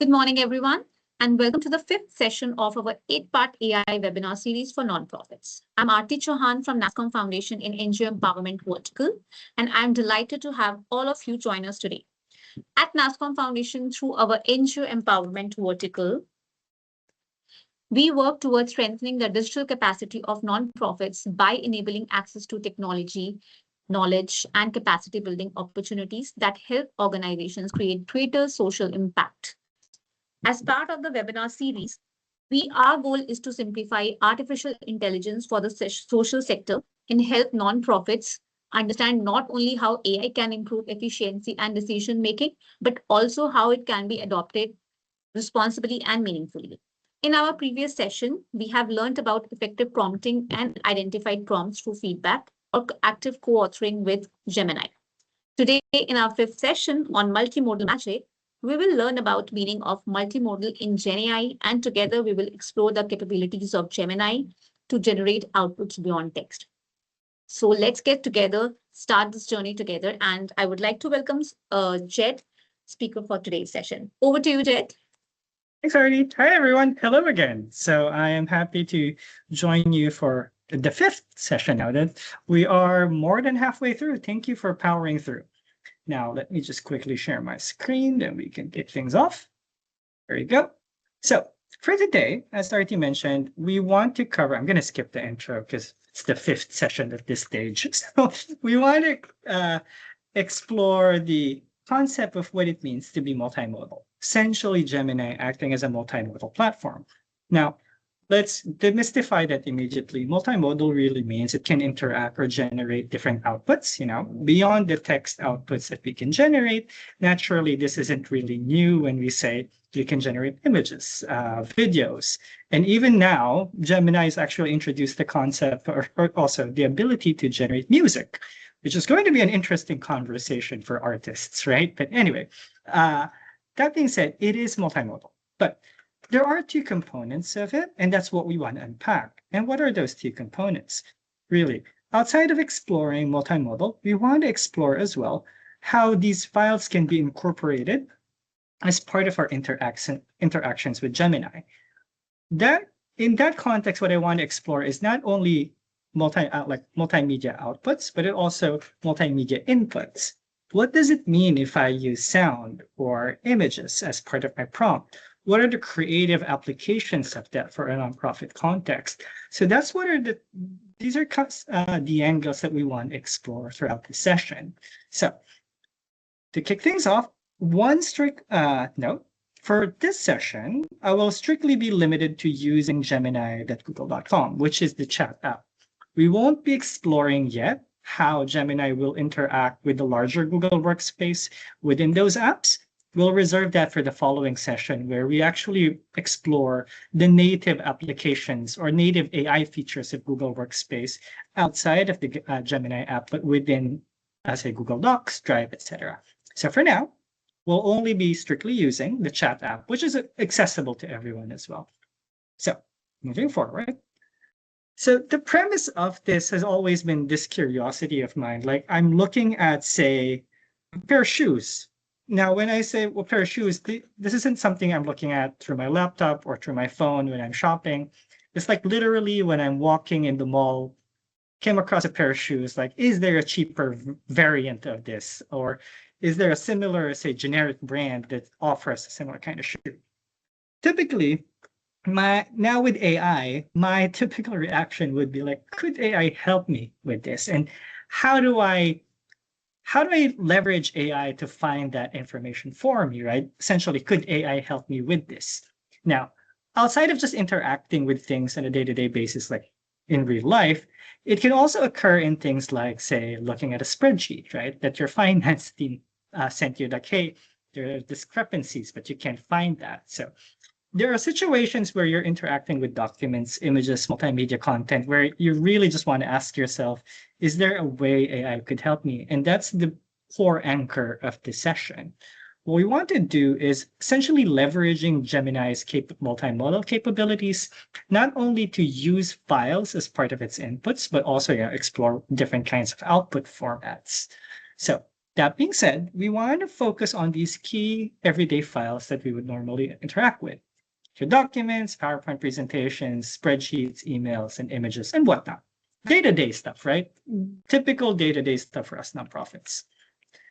Good morning, everyone, and welcome to the fifth session of our 8-part AI webinar series for nonprofits. I'm Aarti Chauhan from NASSCOM Foundation in NGO Empowerment Vertical, and I'm delighted to have all of you join us today. At NASSCOM Foundation, through our NGO Empowerment Vertical, we work towards strengthening the digital capacity of nonprofits by enabling access to technology, knowledge, and capacity building opportunities that help organizations create greater social impact. As part of the webinar series, our goal is to simplify artificial intelligence for the social sector and help nonprofits understand not only how AI can improve efficiency and decision making, but also how it can be adopted responsibly and meaningfully. In our previous session, we have learned about effective prompting and identified prompts through feedback or active co-authoring with Gemini. Today, in our fifth session on multimodal magic, we will learn about meaning of multimodal in Genini, and together we will explore the capabilities of Gemini to generate outputs beyond text. So let's get together, start this journey together, and I would like to welcome Jed, speaker for today's session. Over to you, Jed. Thanks, Artie. Hi, everyone. Hello again. So I am happy to join you for the fifth session now that we are more than halfway through. Thank you for powering through. Now, let me just quickly share my screen, then we can kick things off. There you go. So for today, as Artie mentioned, we want to cover, I'm going to skip the intro because it's the fifth session at this stage. So we want to explore the concept of what it means to be multimodal, essentially Gemini acting as a multimodal platform. Now, let's demystify that immediately. Multimodal really means it can interact or generate different outputs, beyond the text outputs that we can generate. Naturally, this isn't really new when we say you can generate images, videos. And even now, Gemini has actually introduced the concept or also the ability to generate music, which is going to be an interesting conversation for artists, right? But anyway, that being said, it is multimodal. But there are two components of it, and that's what we want to unpack. And what are those two components? Really, outside of exploring multimodal, we want to explore as well how these files can be incorporated as part of our interactions with Gemini. In that context, what I want to explore is not only multimedia outputs, but also multimedia inputs. What does it mean if I use sound or images as part of my prompt? What are the creative applications of that for a nonprofit context? So that's these are the angles that we want to explore throughout the session. So to kick things off, one strict note, for this session, I will strictly be limited to using Gemini.google.com, which is the chat app. We won't be exploring yet how Gemini will interact with the larger Google Workspace within those apps. We'll reserve that for the following session, where we actually explore the native applications or native AI features of Google Workspace outside of the Gemini app, but within, say, Google Docs, Drive, etc. So for now, we'll only be strictly using the chat app, which is accessible to everyone as well. So moving forward. So the premise of this has always been this curiosity of mine. Like I'm looking at, say, a pair of shoes. Now, when I say a pair of shoes, this isn't something I'm looking at through my laptop or through my phone when I'm shopping. It's like literally when I'm walking in the mall, came across a pair of shoes, like, is there a cheaper variant of this? Or is there a similar, say, generic brand that offers a similar kind of shoe? Typically, now with AI, my typical reaction would be like, could AI help me with this? And how do I leverage AI to find that information for me, right? Essentially, could AI help me with this? Now, outside of just interacting with things on a day-to-day basis, like in real life, it can also occur in things like, say, looking at a spreadsheet, right? That your finance team sent you, like, hey, there are discrepancies, but you can't find that. So there are situations where you're interacting with documents, images, multimedia content, where you really just want to ask yourself, is there a way AI could help me? And that's the core anchor of the session. What we want to do is essentially leveraging Gemini's multimodal capabilities, not only to use files as part of its inputs, but also explore different kinds of output formats. So That being said, we want to focus on these key everyday files that we would normally interact with. Your documents, PowerPoint presentations, spreadsheets, emails, and images, and whatnot. Day-to-day stuff, right? Typical day-to-day stuff for us nonprofits.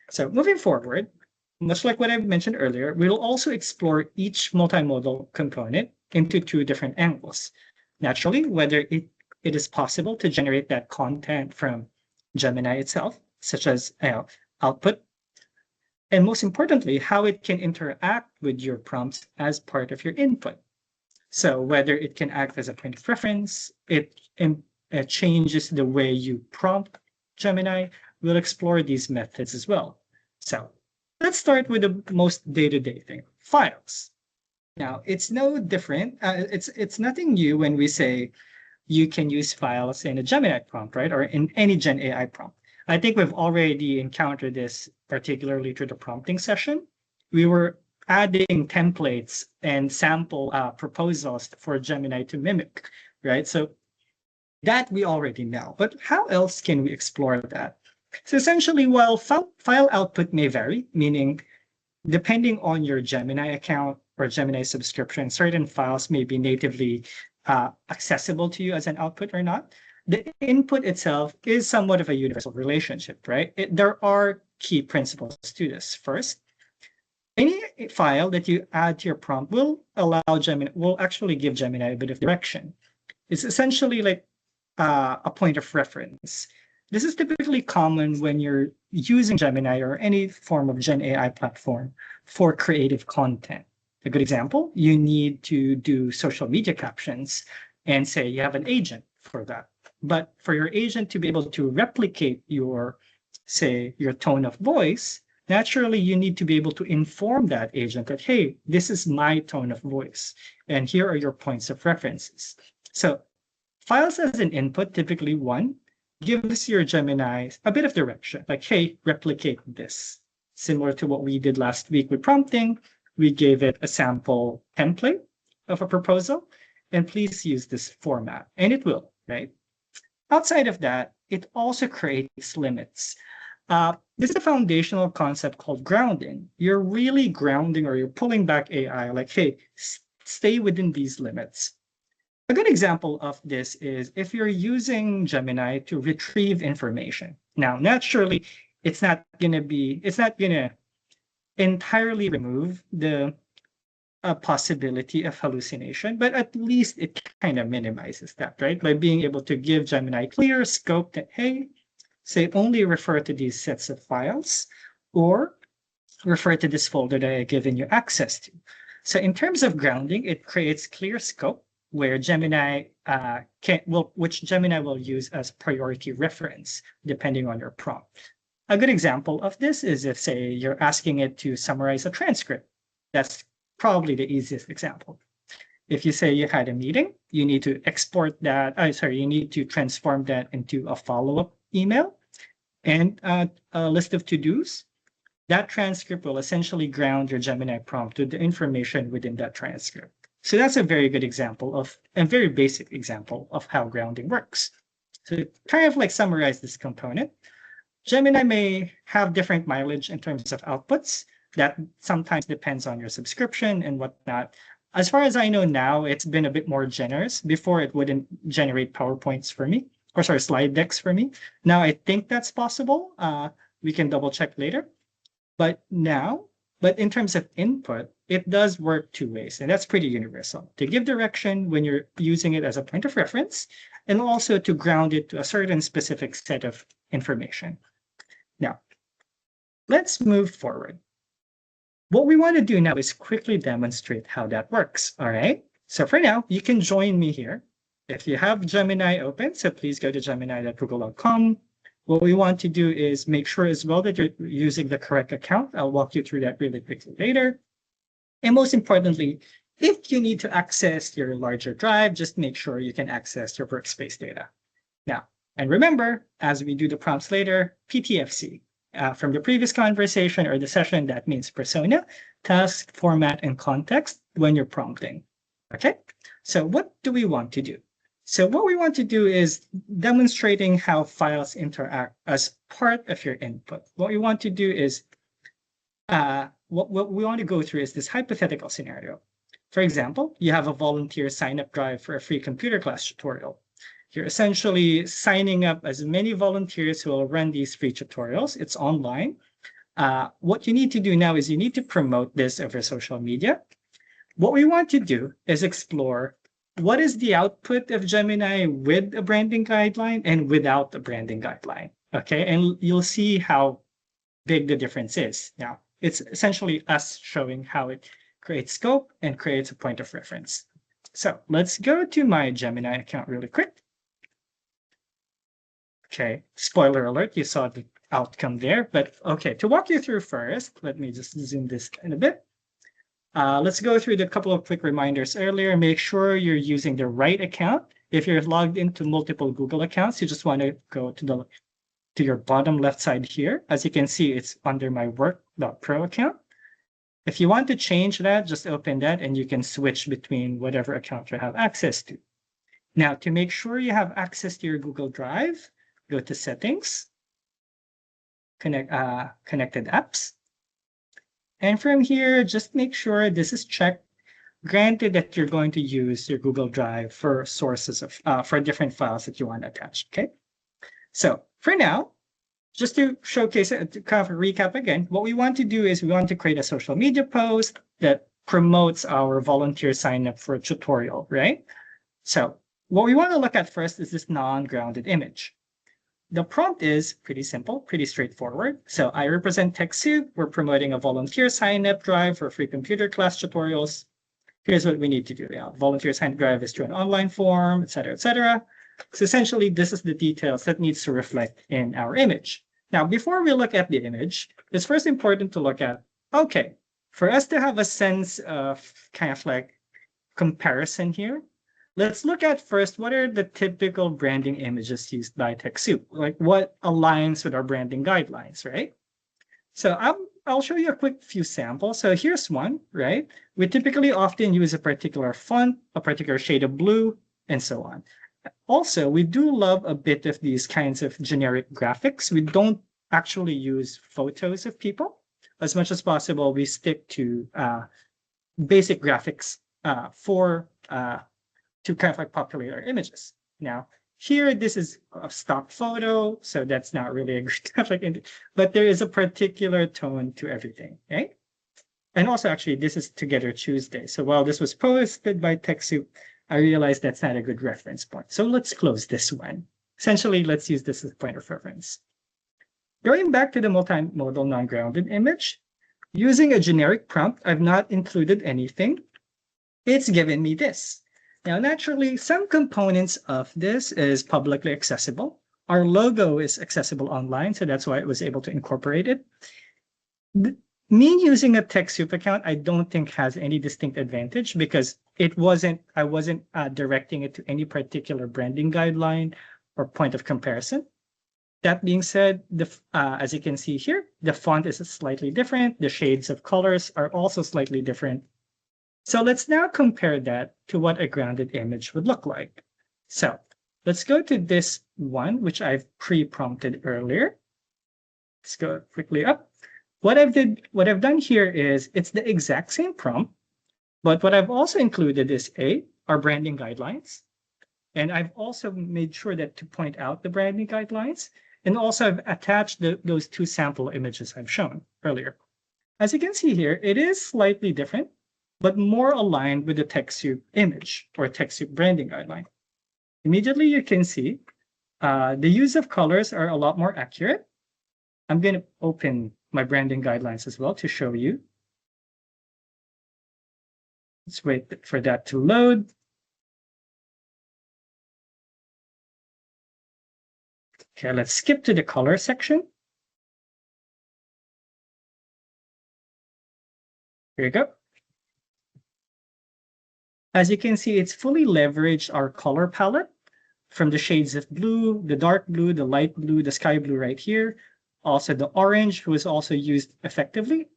So moving forward, much like what I mentioned earlier, we'll also explore each multimodal component into two different angles. Naturally, whether it is possible to generate that content from Gemini itself, such as output, and most importantly, how it can interact with your prompts as part of your input. So whether it can act as a point of reference, it changes the way you prompt Gemini. We'll explore these methods as well. So let's start with the most day-to-day thing, files. Now, it's no different. It's nothing new when we say you can use files in a Gemini prompt, right? Or in any Gen AI prompt. I think we've already encountered this, particularly through the prompting session. We were adding templates and sample proposals for Gemini to mimic, right? So that we already know. But how else can we explore that? So essentially, while file output may vary, meaning depending on your Gemini account or Gemini subscription, certain files may be natively accessible to you as an output or not. The input itself is somewhat of a universal relationship, right? There are key principles to this. First, any file that you add to your prompt will actually give Gemini a bit of direction. It's essentially like a point of reference. This is typically common when you're using Gemini or any form of Gen AI platform for creative content. A good example, you need to do social media captions and say you have an agent for that. But for your agent to be able to replicate your tone of voice, naturally you need to be able to inform that agent that, hey, this is my tone of voice, and here are your points of references. So files as an input, typically one, gives your Gemini a bit of direction, like, hey, replicate this. Similar to what we did last week with prompting, we gave it a sample template of a proposal, and please use this format, and it will, right? Outside of that, it also creates limits. This is a foundational concept called grounding. You're really grounding, or you're pulling back AI, like, hey, stay within these limits. A good example of this is if you're using Gemini to retrieve information. Now, naturally, it's not gonna entirely remove the possibility of hallucination, but at least it kind of minimizes that, right? By being able to give Gemini clear scope that, hey, say only refer to these sets of files, or refer to this folder that I've given you access to. So in terms of grounding, it creates clear scope where Gemini which Gemini will use as priority reference depending on your prompt. A good example of this is if, say, you're asking it to summarize a transcript. That's probably the easiest example. If you say you had a meeting, you need to export that. You need to transform that into a follow-up email and a list of to-dos. That transcript will essentially ground your Gemini prompt to the information within that transcript. So that's a very good example of, a very basic example of how grounding works. So to kind of like summarize this component, Gemini may have different mileage in terms of outputs. That sometimes depends on your subscription and whatnot. As far as I know now, it's been a bit more generous. Before, it wouldn't generate PowerPoints for me, or sorry, slide decks for me. Now I think that's possible. We can double check later. But in terms of input, it does work two ways, and that's pretty universal. To give direction when you're using it as a point of reference, and also to ground it to a certain specific set of information. Now, let's move forward. What we want to do now is quickly demonstrate how that works, all right? So for now, you can join me here. If you have Gemini open, so please go to gemini.google.com. What we want to do is make sure as well that you're using the correct account. I'll walk you through that really quickly later. And most importantly, if you need to access your larger drive, just make sure you can access your workspace data. Now, and remember, as we do the prompts later, PTFC. From the previous conversation or the session, that means persona, task, format, and context when you're prompting. Okay, so what do we want to do? So what we want to do is demonstrating how files interact as part of your input. What we want to do is, what we want to go through is this hypothetical scenario. For example, you have a volunteer sign-up drive for a free computer class tutorial. You're essentially signing up as many volunteers who will run these free tutorials. It's online. What you need to do now is you need to promote this over social media. What we want to do is explore what is the output of Gemini with a branding guideline and without a branding guideline. Okay, and you'll see how big the difference is. Now, it's essentially us showing how it creates scope and creates a point of reference. So let's go to my Gemini account really quick. Okay, spoiler alert, you saw the outcome there, but okay, to walk you through first, let me just zoom this in a bit. Let's go through the couple of quick reminders earlier. Make sure you're using the right account. If you're logged into multiple Google accounts, you just want to go to your bottom left side here. As you can see, it's under my work.pro account. If you want to change that, just open that and you can switch between whatever account you have access to. Now, to make sure you have access to your Google Drive, go to Settings, Connected Apps. And from here, just make sure this is checked. Granted that you're going to use your Google Drive for sources of for different files that you want to attach. Okay. So for now, just to showcase it, to kind of recap again, what we want to do is we want to create a social media post that promotes our volunteer sign up for a tutorial, right? So what we want to look at first is this non-grounded image. The prompt is pretty simple, pretty straightforward. So I represent TechSoup. We're promoting a volunteer sign-up drive for free computer class tutorials. Here's what we need to do. Yeah, volunteer sign-up drive is through an online form, et cetera, et cetera. So essentially, this is the details that needs to reflect in our image. Now, before we look at the image, it's first important to look at, okay, for us to have a sense of kind of like comparison here, let's look at first, what are the typical branding images used by TechSoup? Like what aligns with our branding guidelines, right? So I'll show you a quick few samples. So here's one, right? We typically often use a particular font, a particular shade of blue, and so on. Also, we do love a bit of these kinds of generic graphics. We don't actually use photos of people. As much as possible, we stick to basic graphics to kind of like populate our images. Now, here, this is a stock photo, so that's not really a good graphic, but there is a particular tone to everything, right? And also, actually, this is Together Tuesday. So while this was posted by TechSoup, I realized that's not a good reference point. So let's close this one. Essentially, let's use this as a point of reference. Going back to the multimodal non-grounded image, using a generic prompt, I've not included anything. It's given me this. Now, naturally, some components of this is publicly accessible. Our logo is accessible online, so that's why I was able to incorporate it. Me using a TechSoup account, I don't think has any distinct advantage because I wasn't directing it to any particular branding guideline or point of comparison. That being said, as you can see here, the font is slightly different. The shades of colors are also slightly different. So let's now compare that to what a grounded image would look like. So let's go to this one, which I've pre-prompted earlier. Let's go quickly up. What I've done here is it's the exact same prompt, but what I've also included is our branding guidelines. And I've also made sure that to point out the branding guidelines. And also I've attached those two sample images I've shown earlier. As you can see here, it is slightly different, but more aligned with the TechSoup image or TechSoup branding guideline. Immediately you can see the use of colors are a lot more accurate. I'm going to open my branding guidelines as well to show you. Let's wait for that to load. Okay, let's skip to the color section. Here you go. As you can see, it's fully leveraged our color palette from the shades of blue, the dark blue, the light blue, the sky blue right here. Also the orange was also used effectively.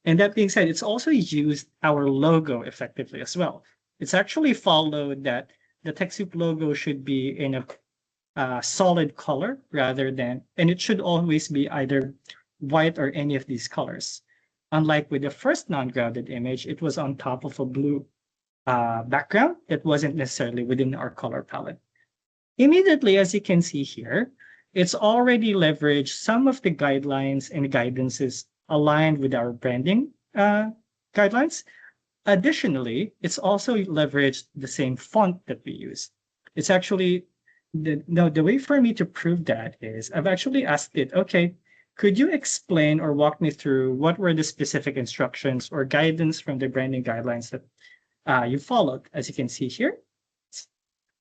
And that being said, it's also used our logo effectively as well. It's actually followed that the TechSoup logo should be in a solid color rather than, and it should always be either white or any of these colors. Unlike with the first non-grounded image, it was on top of a blue background that wasn't necessarily within our color palette. Immediately, as you can see here, it's already leveraged some of the guidelines and guidances aligned with our branding guidelines. Additionally, it's also leveraged the same font that we use. It's actually, the way for me to prove that is I've actually asked it, okay, could you explain or walk me through what were the specific instructions or guidance from the branding guidelines that you followed? As you can see here,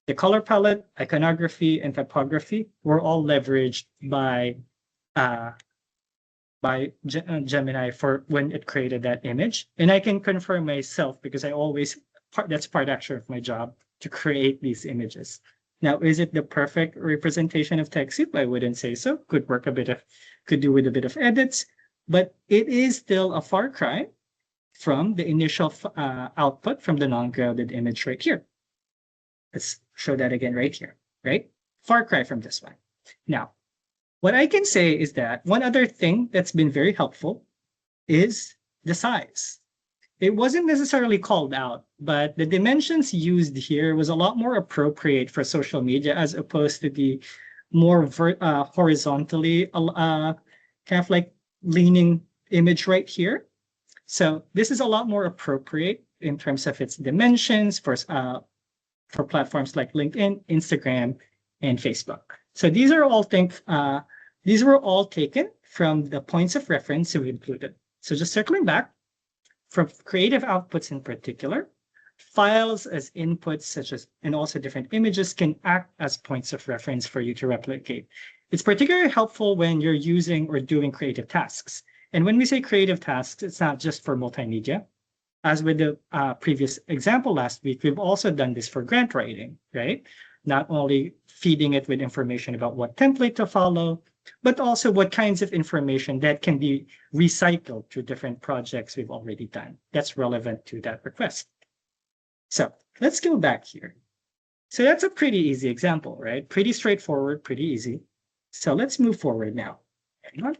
the color palette, iconography, and typography were all leveraged by Gemini for when it created that image. And I can confirm myself because I always, that's part actually of my job to create these images. Now, is it the perfect representation of TechSoup? I wouldn't say so. Could do with a bit of edits, but it is still a far cry from the initial output from the non-grounded image right here. Let's show that again right here, right? Far cry from this one. Now, what I can say is that one other thing that's been very helpful is the size. It wasn't necessarily called out, but the dimensions used here was a lot more appropriate for social media as opposed to the more horizontally kind of like leaning image right here. So this is a lot more appropriate in terms of its dimensions for platforms like LinkedIn, Instagram, and Facebook. So these are all these were all taken from the points of reference we included. So just circling back, from creative outputs in particular, files as inputs such as, and also different images can act as points of reference for you to replicate. It's particularly helpful when you're using or doing creative tasks. And when we say creative tasks, it's not just for multimedia. As with the previous example last week, we've also done this for grant writing, right? Not only feeding it with information about what template to follow, but also what kinds of information that can be recycled to different projects we've already done. That's relevant to that request. So let's go back here. So that's a pretty easy example, right? Pretty straightforward, pretty easy. So let's move forward now. Hang on.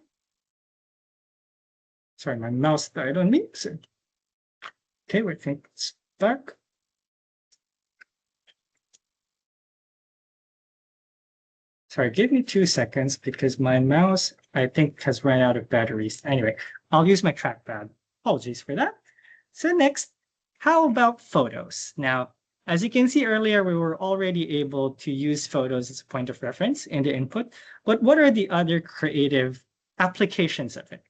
Sorry, my mouse died on me. So, okay, we think it's back. Sorry, give me 2 seconds because my mouse, I think, has run out of batteries. Anyway, I'll use my trackpad. Apologies for that. So next, how about photos? Now, as you can see earlier, we were already able to use photos as a point of reference in the input, but what are the other creative applications of it?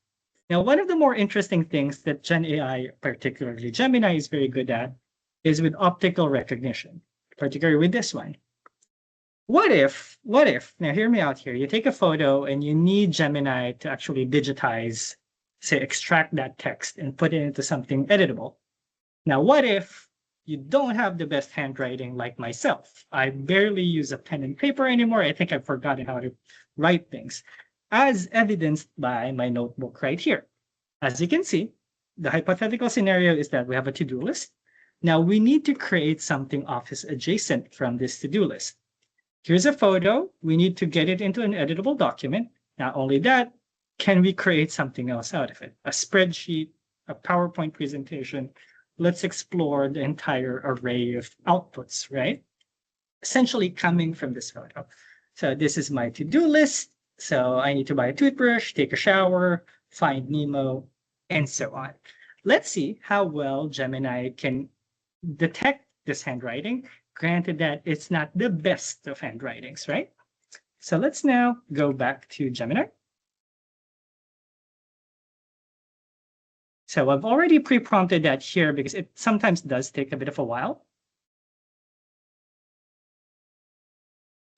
Now, one of the more interesting things that Gen AI, particularly Gemini, is very good at is with optical recognition, particularly with this one. What if, now hear me out here, you take a photo and you need Gemini to actually digitize, say, extract that text and put it into something editable. Now, what if you don't have the best handwriting like myself? I barely use a pen and paper anymore. I think I've forgotten how to write things, as evidenced by my notebook right here. As you can see, the hypothetical scenario is that we have a to-do list. Now we need to create something office adjacent from this to-do list. Here's a photo. We need to get it into an editable document. Not only that, can we create something else out of it? A spreadsheet, a PowerPoint presentation. Let's explore the entire array of outputs, right? Essentially coming from this photo. So this is my to-do list. So I need to buy a toothbrush, take a shower, find Nemo, and so on. Let's see how well Gemini can detect this handwriting, granted that it's not the best of handwritings, right? So let's now go back to Gemini. So I've already pre-prompted that here because it sometimes does take a bit of a while.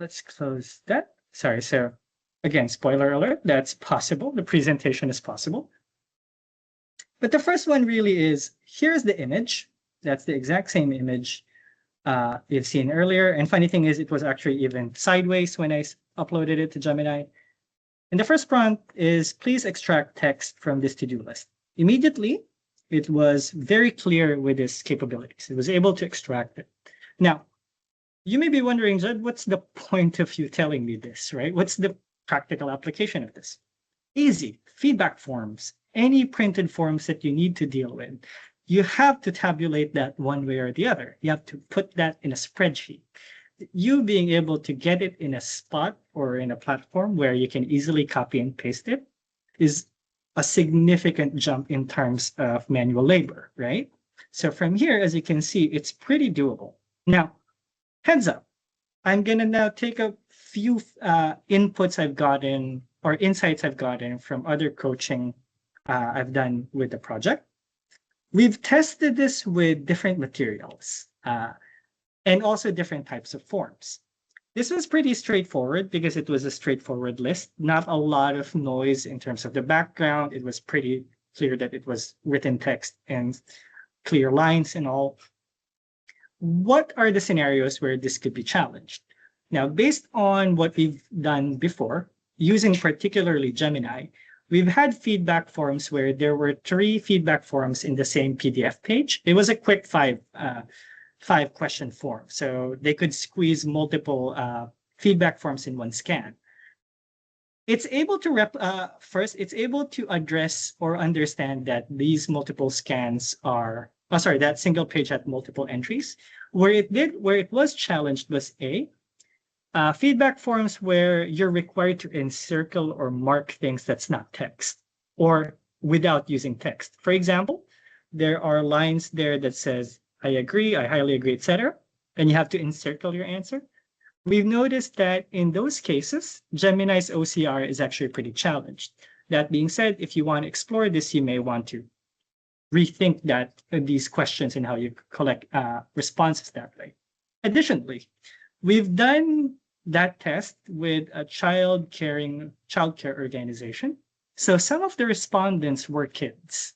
Let's close that. Sorry, so again, spoiler alert, that's possible. The presentation is possible. But the first one really is, here's the image. That's the exact same image you've seen earlier. And funny thing is, it was actually even sideways when I uploaded it to Gemini. And the first prompt is, please extract text from this to-do list. Immediately, it was very clear with its capabilities. It was able to extract it. Now, You may be wondering, Judd, what's the point of you telling me this, right? What's the practical application of this? Easy. Feedback forms, any printed forms that you need to deal with. You have to tabulate that one way or the other. You have to put that in a spreadsheet. You being able to get it in a spot or in a platform where you can easily copy and paste it is a significant jump in terms of manual labor, right? So from here, as you can see, it's pretty doable. Now, heads up, I'm going to now take a few inputs I've gotten or insights I've gotten from other coaching I've done with the project. We've tested this with different materials and also different types of forms. This was pretty straightforward because it was a straightforward list, not a lot of noise in terms of the background. It was pretty clear that it was written text and clear lines and all. What are the scenarios where this could be challenged? Now, based on what we've done before, using particularly Gemini, we've had feedback forms where there were 3 feedback forms in the same PDF page. It was a quick five question form. So they could squeeze multiple feedback forms in one scan. It's able to first, it's able to address or understand that these multiple scans are, that single page had multiple entries. Where it was challenged was feedback forms where you're required to encircle or mark things that's not text or without using text. For example, there are lines there that says, I agree, I highly agree, etc. And you have to encircle your answer. We've noticed that in those cases, Gemini's OCR is actually pretty challenged. That being said, if you want to explore this, you may want to rethink these questions and how you collect responses that way. Additionally, we've done that test with a child care organization. So some of the respondents were kids.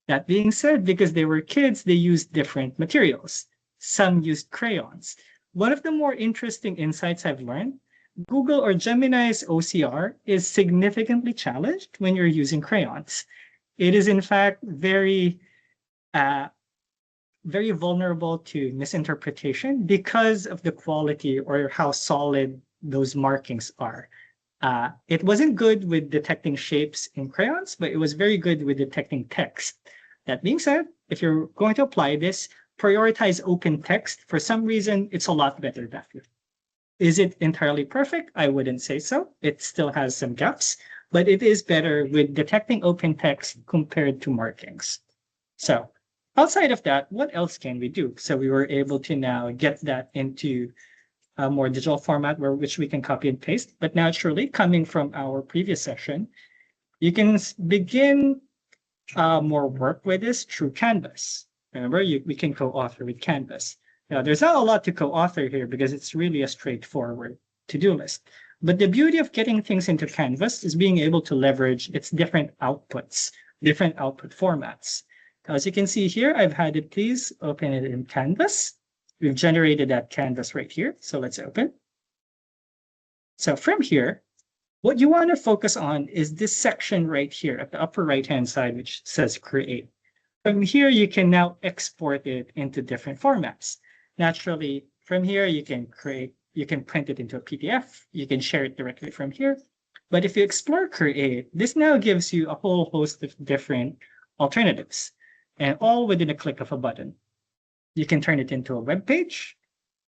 That being said, because they were kids, they used different materials. Some used crayons. One of the more interesting insights I've learned, Google or Gemini's OCR is significantly challenged when you're using crayons. It is in fact very vulnerable to misinterpretation because of the quality or how solid those markings are. It wasn't good with detecting shapes in crayons, but it was very good with detecting text. That being said, if you're going to apply this, prioritize open text. For some reason, it's a lot better that way. Is it entirely perfect? I wouldn't say so. It still has some gaps, but it is better with detecting open text compared to markings. So outside of that, what else can we do? So we were able to now get that into a more digital format which we can copy and paste. But naturally, coming from our previous session, you can begin more work with this through Canvas. Remember, we can co-author with Canvas. Now, there's not a lot to co-author here because it's really a straightforward to-do list. But the beauty of getting things into Canvas is being able to leverage its different outputs, different output formats. As you can see here, I've had it, please open it in Canvas. We've generated that canvas right here. So let's open. So from here, what you want to focus on is this section right here at the upper right-hand side, which says create. From here, you can now export it into different formats. Naturally, from here, you can print it into a PDF. You can share it directly from here. But if you explore create, this now gives you a whole host of different alternatives, and all within a click of a button. You can turn it into a web page,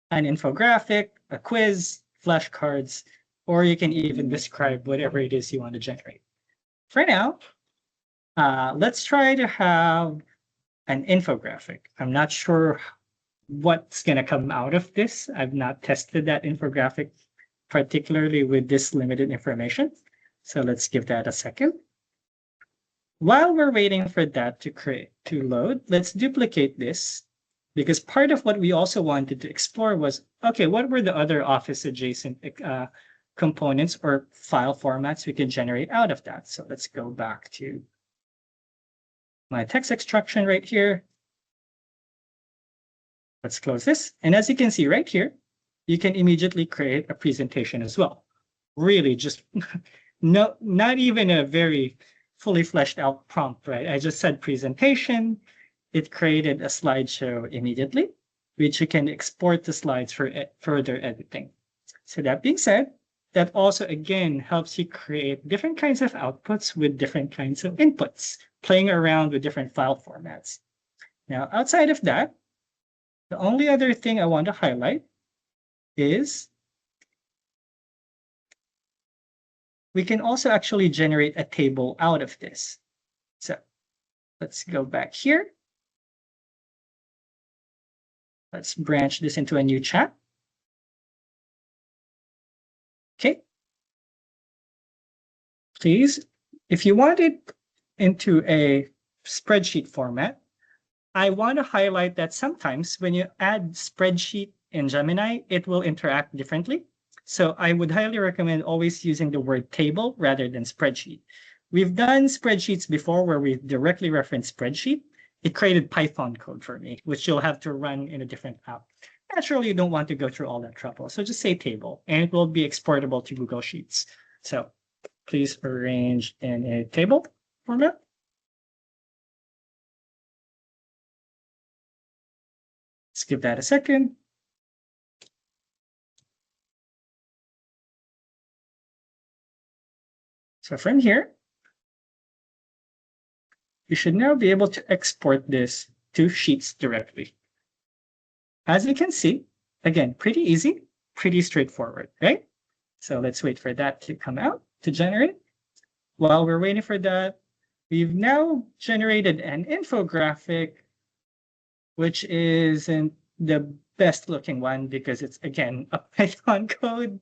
an infographic, a quiz, flashcards, or you can even describe whatever it is you want to generate. For now, let's try to have an infographic. I'm not sure what's going to come out of this. I've not tested that infographic, particularly with this limited information. So let's give that a second. While we're waiting for that to load, let's duplicate this, because part of what we also wanted to explore was, okay, what were the other Office adjacent components or file formats we can generate out of that? So let's go back to my text extraction right here. Let's close this. And as you can see right here, you can immediately create a presentation as well. Really just not even a very fully fleshed out prompt, right? I just said presentation. It created a slideshow immediately. which you can export the slides for further editing. So that being said, that also again helps you create different kinds of outputs with different kinds of inputs, playing around with different file formats. Now, outside of that, the only other thing I want to highlight is we can also actually generate a table out of this. So let's go back here. Let's branch this into a new chat. Okay. Please, if you want it into a spreadsheet format, I want to highlight that sometimes when you add spreadsheet in Gemini, it will interact differently. So I would highly recommend always using the word table rather than spreadsheet. We've done spreadsheets before where we directly reference spreadsheet. It created Python code for me, which you'll have to run in a different app. Naturally, you don't want to go through all that trouble. So just say table, and it will be exportable to Google Sheets. So please arrange in a table format. Let's give that a second. So from here, you should now be able to export this to Sheets directly. As you can see, again, pretty easy, pretty straightforward, right? So let's wait for that to come out to generate. While we're waiting for that, we've now generated an infographic, which isn't the best looking one because it's, again, a Python code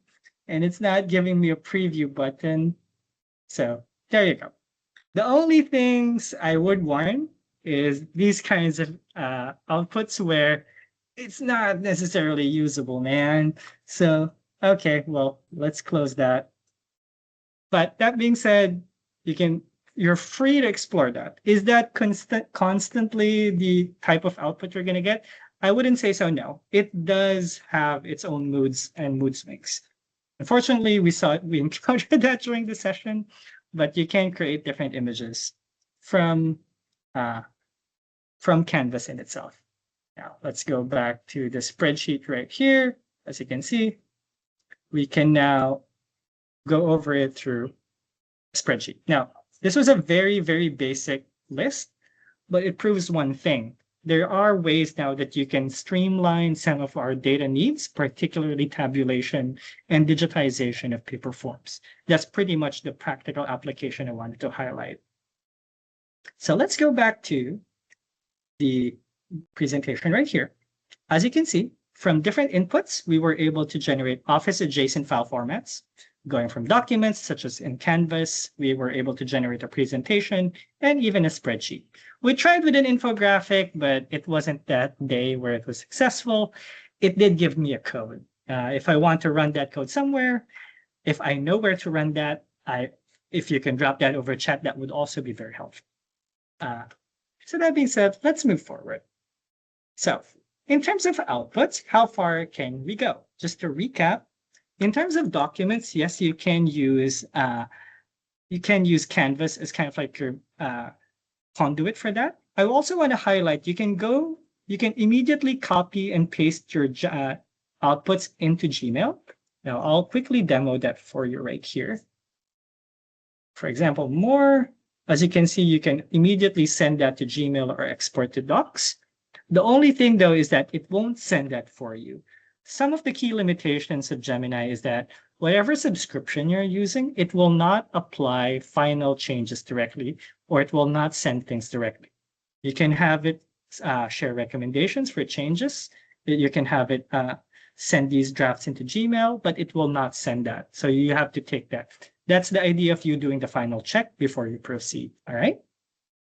and it's not giving me a preview button. So there you go. The only things I would warn is these kinds of outputs where it's not necessarily usable, man. So, okay, well, let's close that. But that being said, you're free to explore that. Is that constantly the type of output you're going to get? I wouldn't say so, no. It does have its own moods and mood swings. Unfortunately, we encountered that during the session, but you can create different images from Canvas in itself. Now, let's go back to the spreadsheet right here. As you can see, we can now go over it through a spreadsheet. Now, this was a very, very basic list, but it proves one thing. There are ways now that you can streamline some of our data needs, particularly tabulation and digitization of paper forms. That's pretty much the practical application I wanted to highlight. So let's go back to the presentation right here. As you can see, from different inputs, we were able to generate Office adjacent file formats. Going from documents, such as in Canvas, we were able to generate a presentation and even a spreadsheet. We tried with an infographic, but it wasn't that day where it was successful. It did give me a code. If I want to run that code somewhere, if I know where to run that, if you can drop that over chat, that would also be very helpful. So that being said, let's move forward. So in terms of outputs, how far can we go? Just to recap, in terms of documents, yes, you can use Canvas as kind of like your conduit for that. I also want to highlight, you can immediately copy and paste your outputs into Gmail. Now I'll quickly demo that for you right here. For example, as you can see, you can immediately send that to Gmail or export to Docs. The only thing though is that it won't send that for you. Some of the key limitations of Gemini is that whatever subscription you're using, it will not apply final changes directly, or it will not send things directly. You can have it share recommendations for changes. You can have it send these drafts into Gmail, but it will not send that. So you have to take that. That's the idea of you doing the final check before you proceed. All right.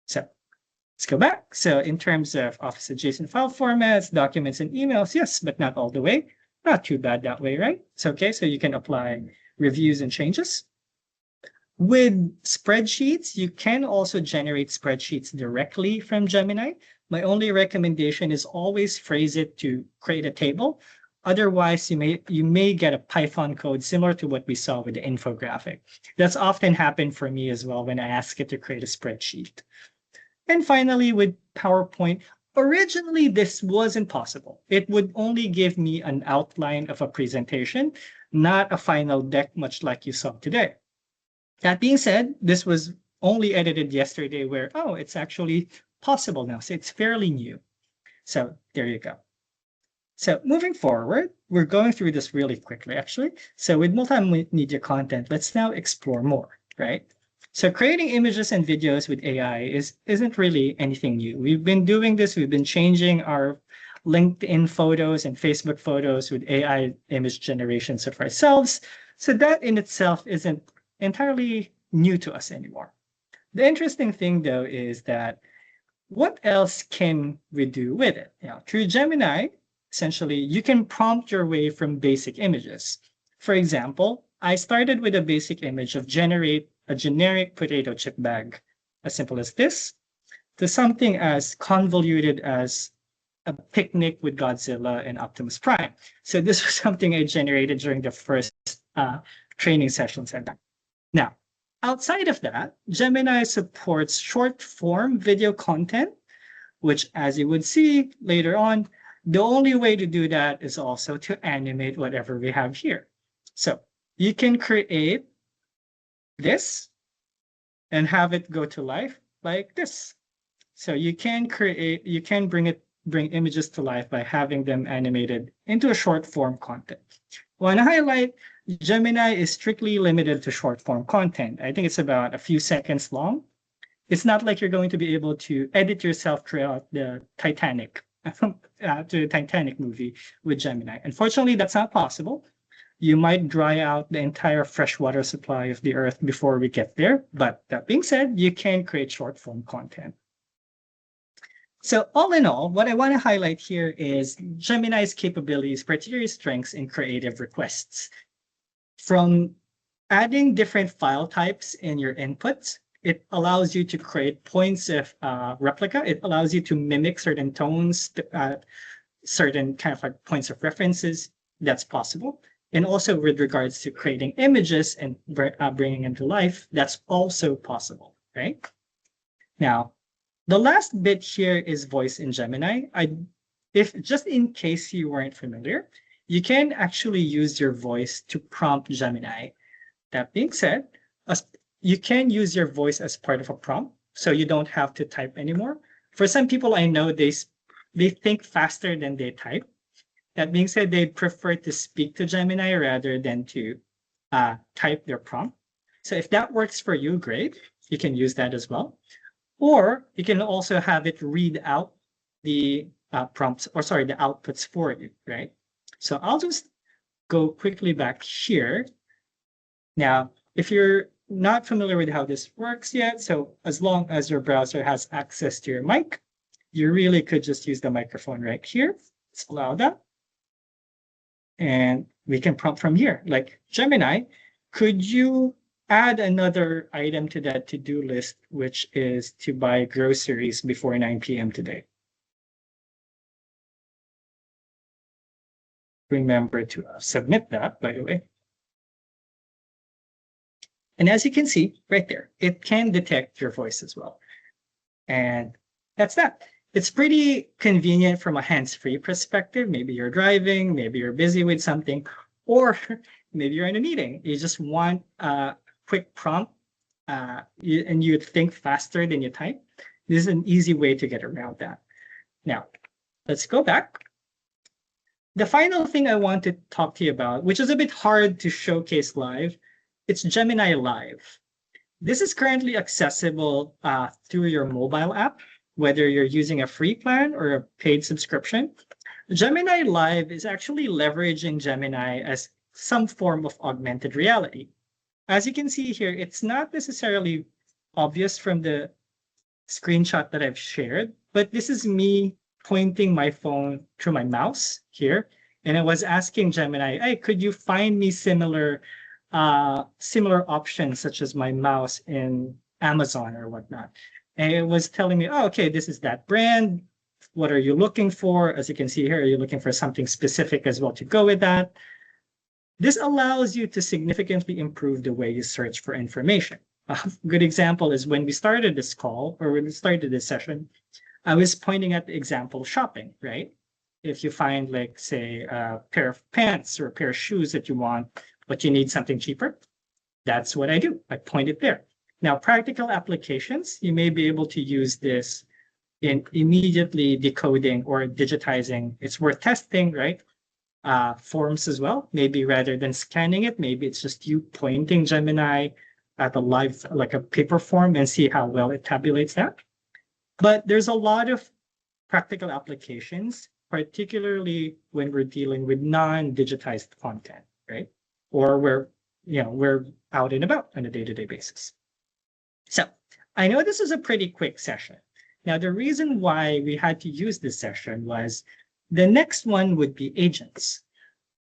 So let's go back. So in terms of Office adjacent file formats, documents, and emails, yes, but not all the way. Not too bad that way, right? It's okay. So you can apply reviews and changes. With spreadsheets, you can also generate spreadsheets directly from Gemini. My only recommendation is always phrase it to create a table. Otherwise, you may get a Python code similar to what we saw with the infographic. That's often happened for me as well when I ask it to create a spreadsheet. And finally, with PowerPoint, Originally, this wasn't possible. It would only give me an outline of a presentation, not a final deck, much like you saw today. That being said, this was only edited yesterday where, oh, it's actually possible now. So it's fairly new. So there you go. So moving forward, we're going through this really quickly, actually. So with multimedia content, let's now explore more, right? So creating images and videos with AI isn't really anything new. We've been doing this. We've been changing our LinkedIn photos and Facebook photos with AI image generations of ourselves. So that in itself isn't entirely new to us anymore. The interesting thing, though, is that what else can we do with it? Through Gemini, essentially, you can prompt your way from basic images. For example, I started with a basic image of generate a generic potato chip bag, as simple as this, to something as convoluted as a picnic with Godzilla and Optimus Prime. So this was something I generated during the first training sessions I've done. Now, outside of that, Gemini supports short form video content, which, as you would see later on, the only way to do that is also to animate whatever we have here. So you can create this and have it go to life like this. So you can bring images to life by having them animated into a short form content. Want to highlight, Gemini is strictly limited to short form content. I think it's about a few seconds long. It's not like you're going to be able to edit yourself throughout the Titanic, to the Titanic movie with Gemini. Unfortunately, that's not possible. You might dry out the entire freshwater supply of the Earth before we get there. But that being said, you can create short form content. So all in all, what I want to highlight here is Gemini's capabilities, particularly strengths in creative requests. From adding different file types in your inputs, it allows you to create points of replica. It allows you to mimic certain tones, certain kind of like points of references. That's possible. And also with regards to creating images and bringing them to life, that's also possible, right? Now, the last bit here is voice in Gemini. If just in case you weren't familiar, you can actually use your voice to prompt Gemini. That being said, you can use your voice as part of a prompt, so you don't have to type anymore. For some people I know, they think faster than they type. That being said, they prefer to speak to Gemini rather than to type their prompt. So if that works for you, great. You can use that as well. Or you can also have it read out the prompts, or sorry, the outputs for you, right? So I'll just go quickly back here. Now, if you're not familiar with how this works yet, so as long as your browser has access to your mic, you really could just use the microphone right here. Let's allow that. And we can prompt from here, like Gemini, could you add another item to that to-do list, which is to buy groceries before 9 p.m. today? Remember to submit that, by the way. And as you can see right there, it can detect your voice as well. And that's that. It's pretty convenient from a hands-free perspective. Maybe you're driving, maybe you're busy with something, or maybe you're in a meeting. You just want a quick prompt and you think faster than you type. This is an easy way to get around that. Now, let's go back. The final thing I want to talk to you about, which is a bit hard to showcase live, it's Gemini Live. This is currently accessible through your mobile app, whether you're using a free plan or a paid subscription. Gemini Live is actually leveraging Gemini as some form of augmented reality. As you can see here, it's not necessarily obvious from the screenshot that I've shared, but this is me pointing my phone through my mouse here. And I was asking Gemini, hey, could you find me similar options such as my mouse in Amazon or whatnot? And it was telling me, oh, okay, this is that brand. What are you looking for? As you can see here, are you looking for something specific as well to go with that? This allows you to significantly improve the way you search for information. A good example is when we started this call, or when we started this session, I was pointing at the example shopping, right? If you find, like, say, a pair of pants or a pair of shoes that you want, but you need something cheaper, that's what I do. I point it there. Now, practical applications, you may be able to use this in immediately decoding or digitizing. It's worth testing, right? Forms as well. Maybe rather than scanning it, maybe it's just you pointing Gemini at a live, like a paper form, and see how well it tabulates that. But there's a lot of practical applications, particularly when we're dealing with non-digitized content, right? Or we're out and about on a day-to-day basis. So I know this is a pretty quick session. Now, the reason why we had to use this session was the next one would be agents.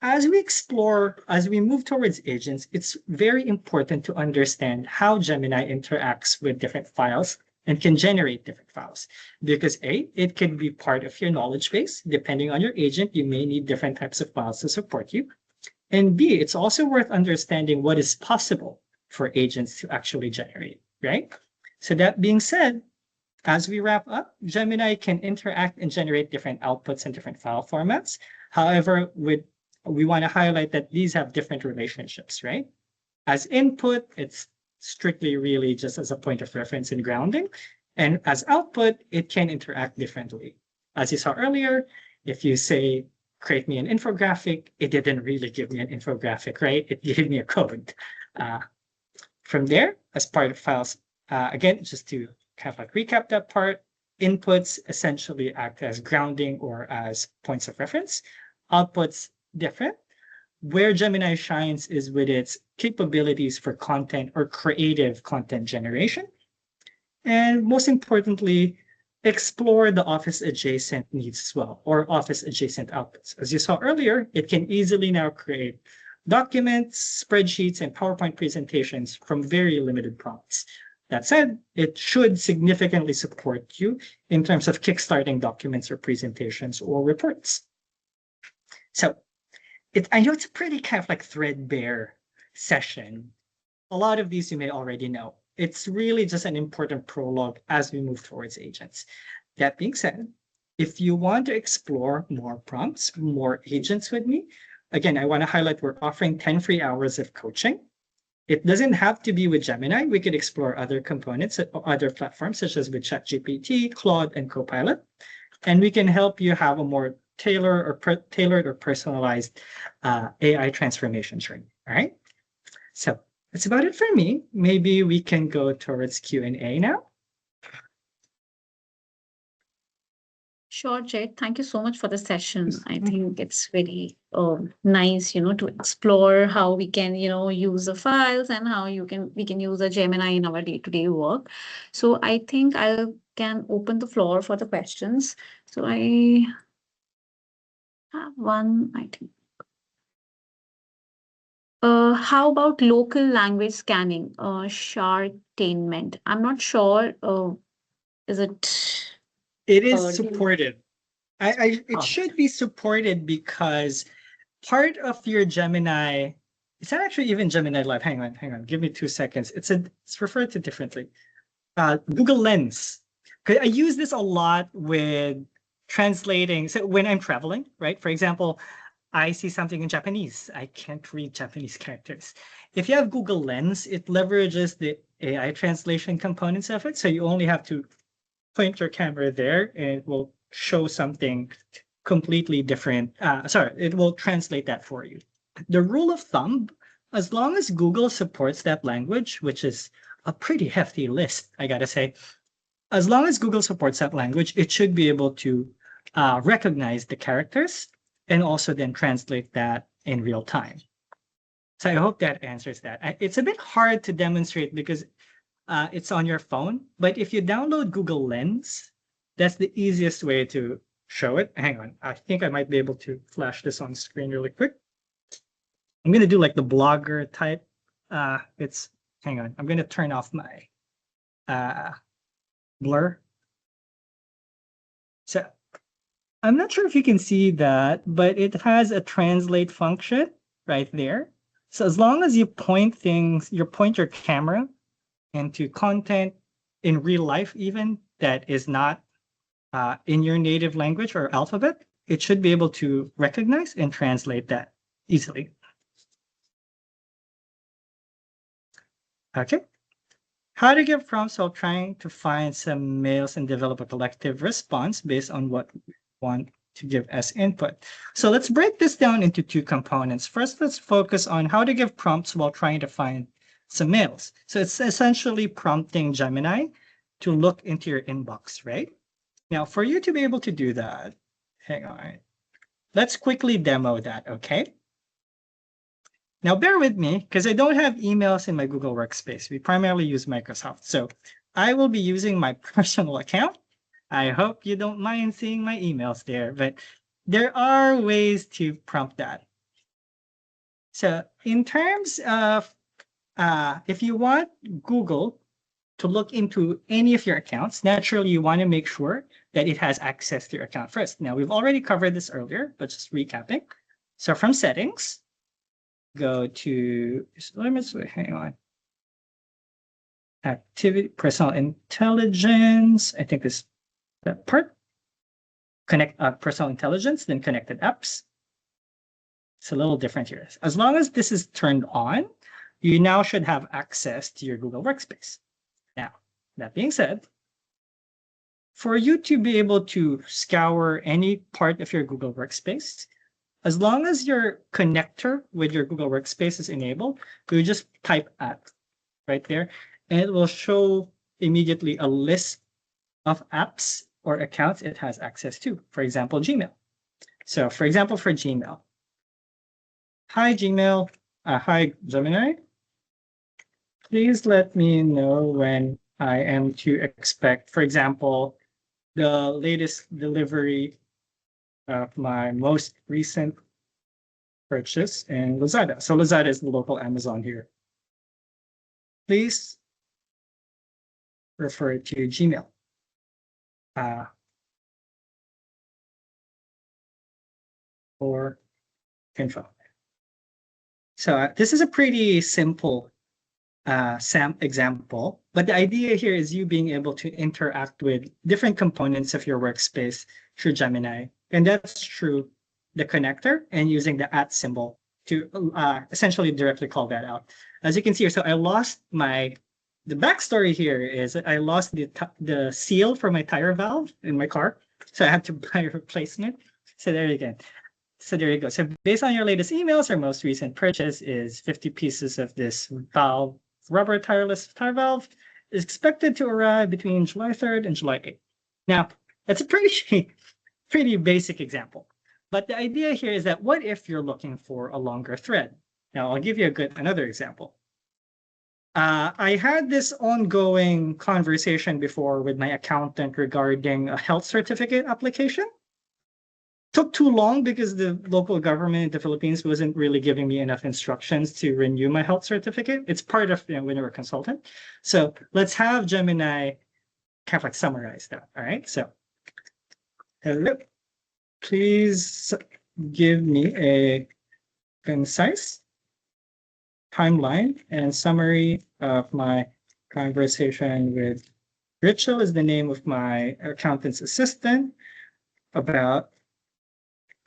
As we move towards agents, it's very important to understand how Gemini interacts with different files and can generate different files. Because A, it can be part of your knowledge base. Depending on your agent, you may need different types of files to support you. And B, it's also worth understanding what is possible for agents to actually generate, right? So that being said, as we wrap up, Gemini can interact and generate different outputs and different file formats. However, we want to highlight that these have different relationships, right? As input, it's strictly really just as a point of reference and grounding. And as output, it can interact differently. As you saw earlier, if you say, create me an infographic, it didn't really give me an infographic, right? It gave me a code. From there, as part of files, again, just to kind of like recap that part, inputs essentially act as grounding or as points of reference. Outputs different. Where Gemini shines is with its capabilities for content or creative content generation. And most importantly, explore the Office adjacent needs as well, or Office adjacent outputs. As you saw earlier, it can easily now create documents, spreadsheets, and PowerPoint presentations from very limited prompts. That said, it should significantly support you in terms of kickstarting documents or presentations or reports. So I know it's a pretty kind of like threadbare session. A lot of these you may already know. It's really just an important prologue as we move towards agents. That being said, if you want to explore more prompts, more agents with me, again, I want to highlight we're offering 10 free hours of coaching. It doesn't have to be with Gemini. We could explore other components, other platforms, such as with ChatGPT, Claude, and Copilot. And we can help you have a more tailored or personalized AI transformation journey. All right. So that's about it for me. Maybe we can go towards Q&A now. Sure, Jed. Thank you so much for the session. I think it's very nice, to explore how we can, use the files and how we can use a Gemini in our day-to-day work. So I think I can open the floor for the questions. So I have one, I think. How about local language scanning, Shartainment? I'm not sure. Is it? It is supported. It should be supported because part of your Gemini, it's not actually even Gemini Live. Hang on. Give me 2 seconds. It's referred to differently. Google Lens. I use this a lot with translating. So when I'm traveling, right? For example, I see something in Japanese. I can't read Japanese characters. If you have Google Lens, it leverages the AI translation components of it. So you only have to point your camera there and it will show something completely different. It will translate that for you. The rule of thumb, as long as Google supports that language, which is a pretty hefty list, I gotta say, as long as Google supports that language, it should be able to recognize the characters and also then translate that in real time. So I hope that answers that. It's a bit hard to demonstrate because it's on your phone, but if you download Google Lens, that's the easiest way to show it. Hang on, I think I might be able to flash this on screen really quick. I'm gonna do like the blogger type. Hang on, I'm gonna turn off my blur. So I'm not sure if you can see that, but it has a translate function right there. So as long as you point your camera into content in real life, even that is not in your native language or alphabet, it should be able to recognize and translate that easily. Okay. How to give prompts while trying to find some males and develop a collective response based on what we want to give as input. So let's break this down into two components. First, let's focus on how to give prompts while trying to find some males. So it's essentially prompting Gemini to look into your inbox, right? Now, for you to be able to do that, hang on. Let's quickly demo that, okay? Now, bear with me because I don't have emails in my Google Workspace. We primarily use Microsoft. So I will be using my personal account. I hope you don't mind seeing my emails there, but there are ways to prompt that. So in terms of if you want Google to look into any of your accounts, naturally you want to make sure that it has access to your account first. Now, we've already covered this earlier, but just recapping. So from settings, go to limits, hang on. Activity, personal intelligence. I think this that part. Connect personal intelligence, then connected apps. It's a little different here. As long as this is turned on, you now should have access to your Google Workspace. Now, that being said, for you to be able to scour any part of your Google Workspace, as long as your connector with your Google Workspace is enabled, you just type app right there, and it will show immediately a list of apps or accounts it has access to. For example, Gmail. So for example, for Gmail, hi Gmail, hi Gemini, please let me know when I am to expect, for example, the latest delivery of my most recent purchase in Lazada. So Lazada is the local Amazon here. Please refer to Gmail. For info. So this is a pretty simple example, but the idea here is you being able to interact with different components of your workspace through Gemini. And that's through the connector and using the @ symbol to essentially directly call that out. As you can see here, so I lost the backstory here is I lost the seal for my tire valve in my car. So I had to buy a replacement. So there you go. So there you go. So based on your latest emails, our most recent purchase is 50 pieces of this valve, rubber tireless tire valve, is expected to arrive between July 3rd and July 8th. Now, that's a pretty basic example. But the idea here is that what if you're looking for a longer thread? Now, I'll give you another example. I had this ongoing conversation before with my accountant regarding a health certificate application. Took too long because the local government in the Philippines wasn't really giving me enough instructions to renew my health certificate. It's part of when you're a consultant. So let's have Gemini kind of like summarize that. All right. So hello, please give me a concise timeline and summary of my conversation with Rachel is the name of my accountant's assistant about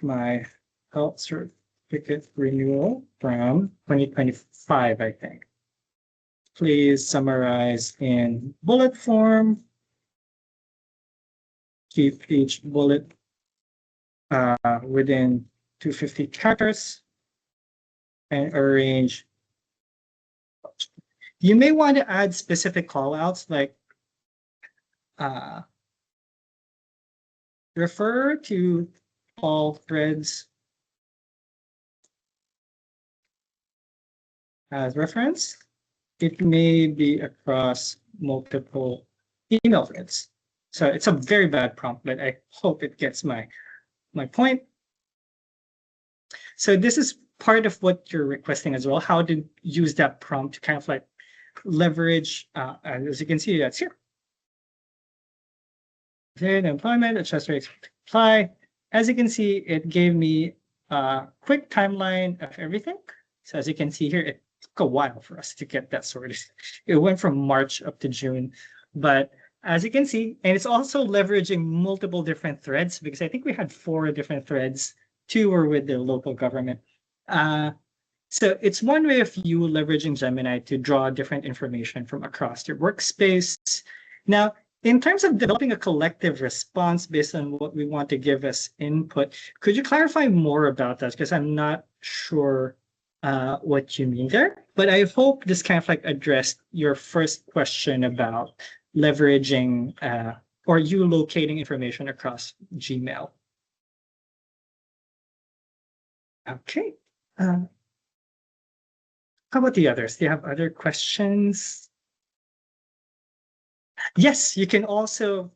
my health certificate renewal from 2025, I think. Please summarize in bullet form. Keep each bullet within 250 characters and arrange. You may want to add specific callouts like refer to all threads as reference. It may be across multiple email threads. So it's a very bad prompt, but I hope it gets my point. So this is part of what you're requesting as well, how to use that prompt to kind of like leverage, as you can see, that's here. Employment, adjust rate, apply. As you can see, it gave me a quick timeline of everything. So as you can see here, it took a while for us to get that sorted. It went from March up to June, but as you can see, and it's also leveraging multiple different threads because I think we had 4 different threads. 2 were with the local government. So it's one way of you leveraging Gemini to draw different information from across your workspace. Now, in terms of developing a collective response based on what we want to give as input, could you clarify more about that? Because I'm not sure what you mean there, but I hope this kind of like addressed your first question about leveraging or you locating information across Gmail. Okay. How about the others? Do you have other questions? Yes, you can also,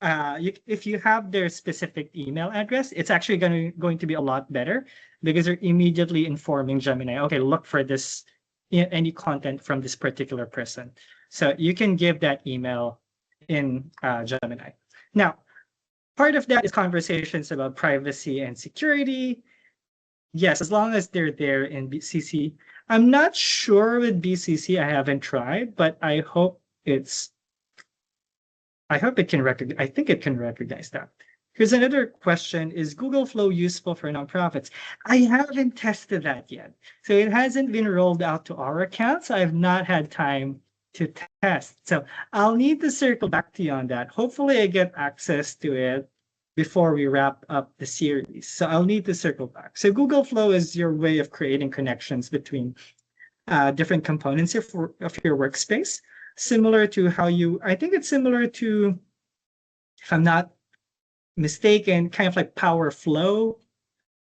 if you have their specific email address, it's actually going to be a lot better because they're immediately informing Gemini, okay, look for this, any content from this particular person. So you can give that email in Gemini. Now, part of that is conversations about privacy and security. Yes, as long as they're there in BCC. I'm not sure with BCC. I haven't tried, but I hope it can recognize. I think it can recognize that. Here's another question: is Google Flow useful for nonprofits? I haven't tested that yet, so it hasn't been rolled out to our accounts. I've not had time to test, so I'll need to circle back to you on that. Hopefully, I get access to it before we wrap up the series. So I'll need to circle back. So Google Flow is your way of creating connections between different components of your workspace, similar to how I think it's similar to, if I'm not mistaken, kind of like Power Flow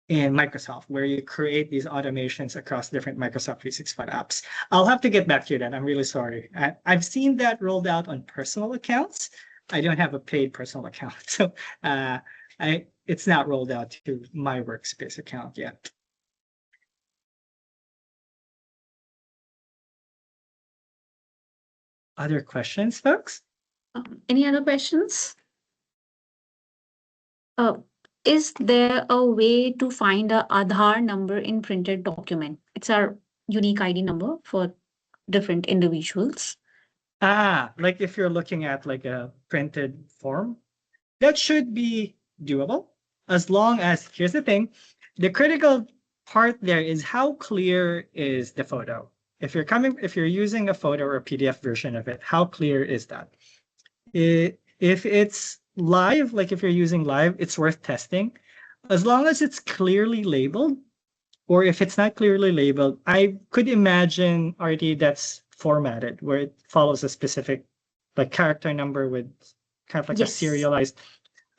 in Microsoft, where you create these automations across different Microsoft 365 apps. I'll have to get back to you then. I'm really sorry. I've seen that rolled out on personal accounts. I don't have a paid personal account, so it's not rolled out to my workspace account yet. Other questions, folks? Any other questions? Is there a way to find a Aadhaar number in printed document? It's our unique ID number for different individuals. Like if you're looking at like a printed form, that should be doable as long as, here's the thing, the critical part there is how clear is the photo. If you're using a photo or a PDF version of it, how clear is that? If it's live, like if you're using live, it's worth testing. As long as it's clearly labeled, or if it's not clearly labeled, I could imagine RT that's formatted where it follows a specific like character number with kind of like a Yes. serialized.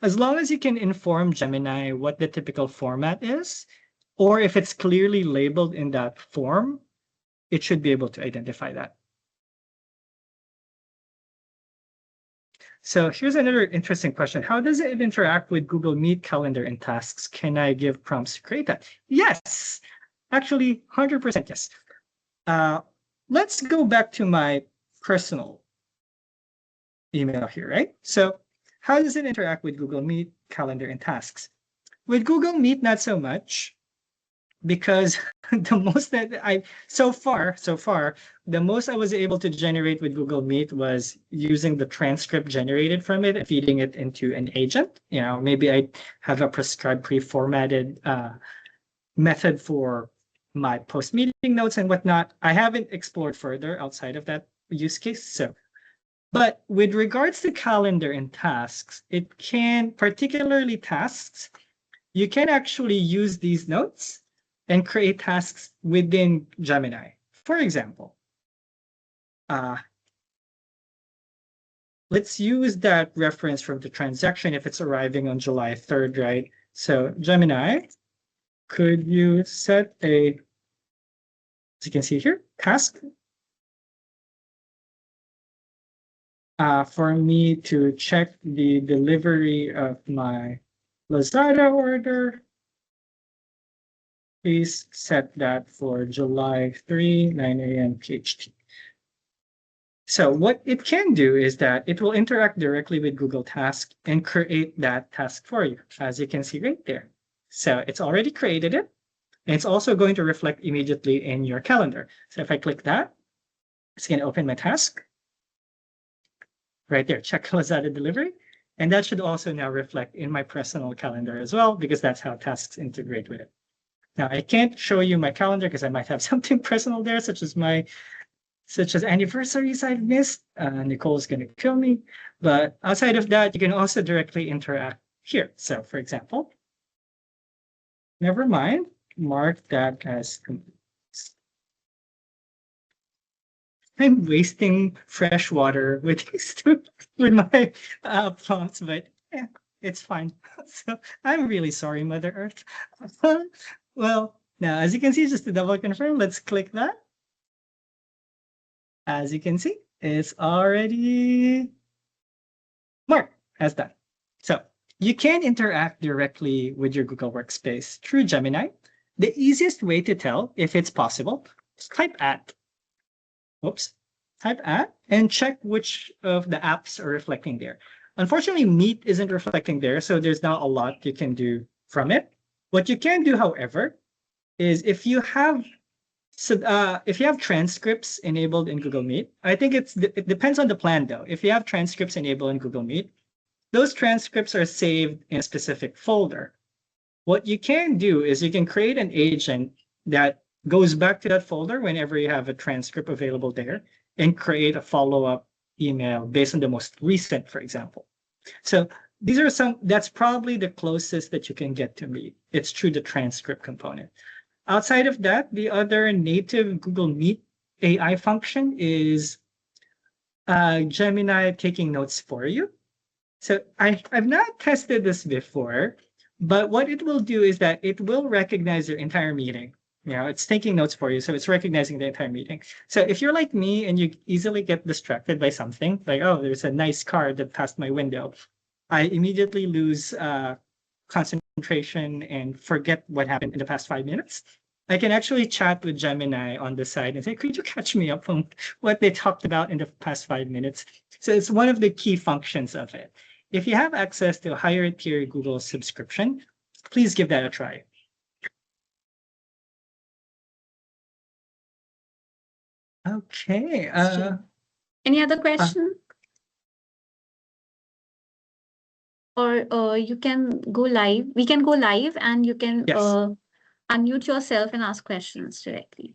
As long as you can inform Gemini what the typical format is, or if it's clearly labeled in that form, it should be able to identify that. So here's another interesting question. How does it interact with Google Meet, Calendar, and Tasks? Can I give prompts to create that? Yes, actually 100% yes. Let's go back to my personal email here, right? So how does it interact with Google Meet, Calendar, and Tasks? With Google Meet, not so much, because the most that so far, the most I was able to generate with Google Meet was using the transcript generated from it and feeding it into an agent. You know, maybe I have a prescribed pre-formatted method for my post-meeting notes and whatnot. I haven't explored further outside of that use case. So, but with regards to calendar and tasks, it can, particularly tasks, you can actually use these notes and create tasks within Gemini. For example, let's use that reference from the transaction if it's arriving on July 3rd, right? So Gemini, could you set a, as you can see here, task for me to check the delivery of my Lazada order? Please set that for July 3, 9 a.m. PHT. So what it can do is that it will interact directly with Google Task and create that task for you, as you can see right there. So it's already created it, and it's also going to reflect immediately in your calendar. So if I click that, it's going to open my task. right there, check Lazada delivery. And that should also now reflect in my personal calendar as well, because that's how tasks integrate with it. Now, I can't show you my calendar because I might have something personal there, such as anniversaries I've missed. Nicole's going to kill me. But outside of that, you can also directly interact here. So, for example, never mind, mark that as complete. I'm wasting fresh water with with my plants, but yeah, it's fine. So I'm really sorry, Mother Earth. Well, now as you can see, just to double confirm, let's click that. As you can see, it's already marked as done. So you can interact directly with your Google Workspace through Gemini. The easiest way to tell if it's possible is type at. Whoops. Type at and check which of the apps are reflecting there. Unfortunately, Meet isn't reflecting there, so there's not a lot you can do from it. What you can do, however, is if you have transcripts enabled in Google Meet, I think it depends on the plan though. If you have transcripts enabled in Google Meet, those transcripts are saved in a specific folder. What you can do is you can create an agent that goes back to that folder whenever you have a transcript available there and create a follow-up email based on the most recent, for example. So that's probably the closest that you can get to Meet. It's through the transcript component. Outside of that, the other native Google Meet AI function is Gemini taking notes for you. So I've not tested this before, but what it will do is that it will recognize your entire meeting. It's taking notes for you, so it's recognizing the entire meeting. So if you're like me and you easily get distracted by something, like, oh, there's a nice car that passed my window, I immediately lose concentration and forget what happened in the past 5 minutes. I can actually chat with Gemini on the side and say, could you catch me up on what they talked about in the past 5 minutes? So it's one of the key functions of it. If you have access to a higher tier Google subscription, please give that a try. Okay. Any other question? Or you can go live. We can go live and you can Yes. Unmute yourself and ask questions directly.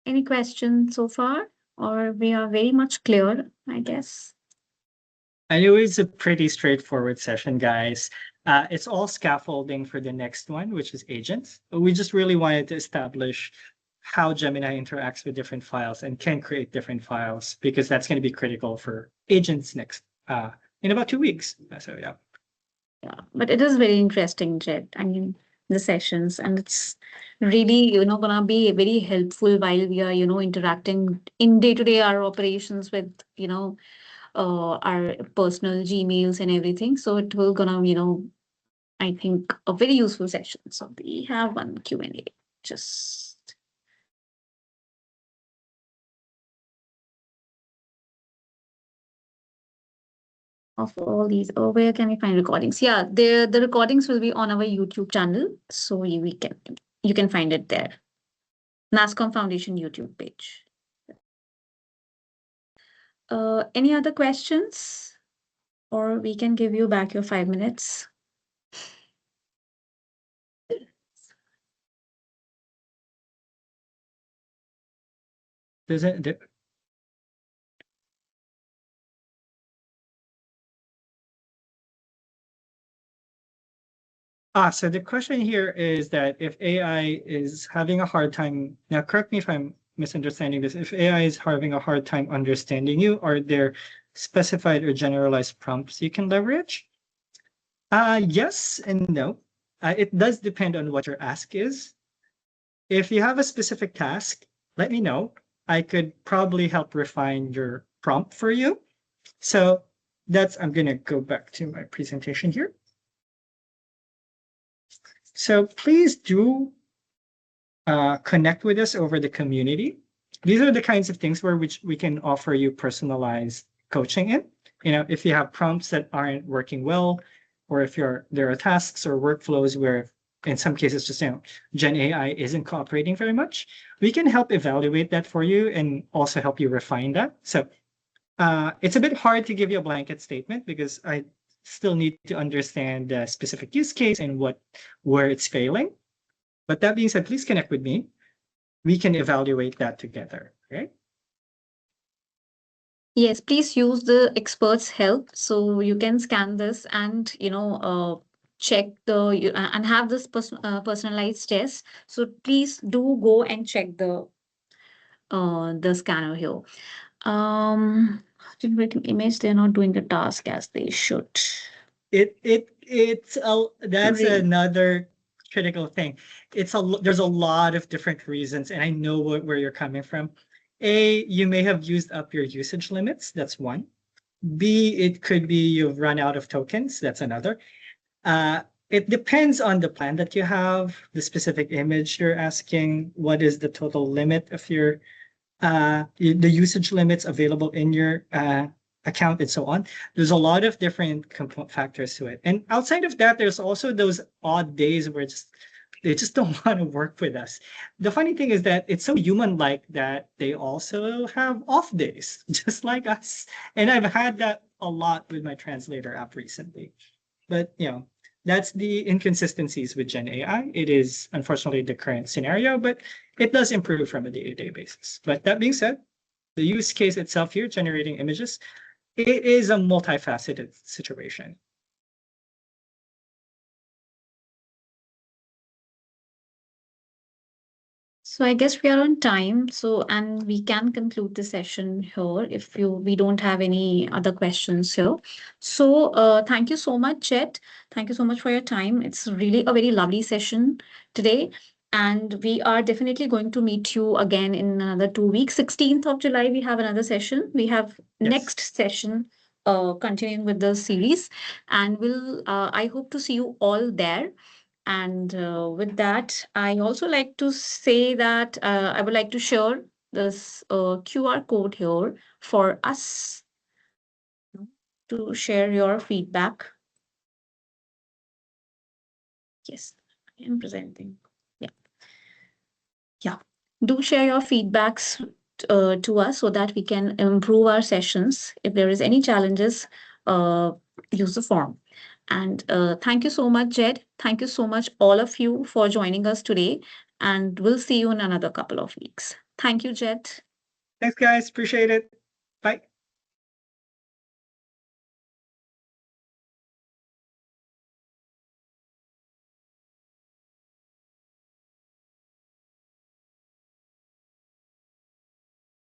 Any questions so far? Or we are very much clear, I guess. I know it's a pretty straightforward session, guys. It's all scaffolding for the next one, which is agents. We just really wanted to establish how Gemini interacts with different files and can create different files, because that's going to be critical for agents next in about 2 weeks. So yeah. Yeah, but it is very interesting, Jed. I mean, the sessions, and it's really, gonna be very helpful while we are, interacting in day-to-day our operations with, our personal Gmails and everything. So it will gonna, I think a very useful session. So we have one Q&A. Just of all these, where can we find recordings? Yeah, the recordings will be on our YouTube channel, so you can find it there. NASCOM Foundation YouTube page. Any other questions? Or we can give you back your 5 minutes. Does it? So the question here is that if AI is having a hard time, now correct me if I'm misunderstanding this, if AI is having a hard time understanding you, are there specified or generalized prompts you can leverage? Yes and no. It does depend on what your ask is. If you have a specific task, let me know. I could probably help refine your prompt for you. So I'm going to go back to my presentation here. So please do connect with us over the community. These are the kinds of things which we can offer you personalized coaching in. If you have prompts that aren't working well, or if there are tasks or workflows where in some cases just Gen AI isn't cooperating very much, we can help evaluate that for you and also help you refine that. So it's a bit hard to give you a blanket statement because I still need to understand the specific use case and where it's failing. But that being said, please connect with me. We can evaluate that together. Okay. Yes, please use the expert's help so you can scan this and check and have this personalized test. So please do go and check the scanner here. Generating image, they're not doing the task as they should. That's Really? another critical thing. There's a lot of different reasons, and I know where you're coming from. A, you may have used up your usage limits. That's one. B, it could be you've run out of tokens. That's another. It depends on the plan that you have, the specific image you're asking, what is the total limit of your the usage limits available in your account and so on. There's a lot of different factors to it. And outside of that, there's also those odd days where they just don't want to work with us. The funny thing is that it's so human-like that they also have off days, just like us. And I've had that a lot with my translator app recently. But that's the inconsistencies with Gen AI. It is unfortunately the current scenario, but it does improve from a day-to-day basis. But that being said, the use case itself here, generating images, it is a multifaceted situation. So I guess we are on time. So, and we can conclude the session here if we don't have any other questions here. So, thank you so much, Chet. Thank you so much for your time. It's really a very lovely session today. And we are definitely going to meet you again in another 2 weeks. 16th of July, we have another session. We have next session continuing with the series. And I hope to see you all there. And with that, I also like to say that I would like to share this QR code here for us to share your feedback. Yes, I am presenting. Yeah. Yeah. Do share your feedbacks to us so that we can improve our sessions. If there is any challenges, uh, use the form. And thank you so much, Jed. Thank you so much, all of you, for joining us today. And we'll see you in another couple of weeks. Thank you, Jed. Thanks, guys. Appreciate it. Bye.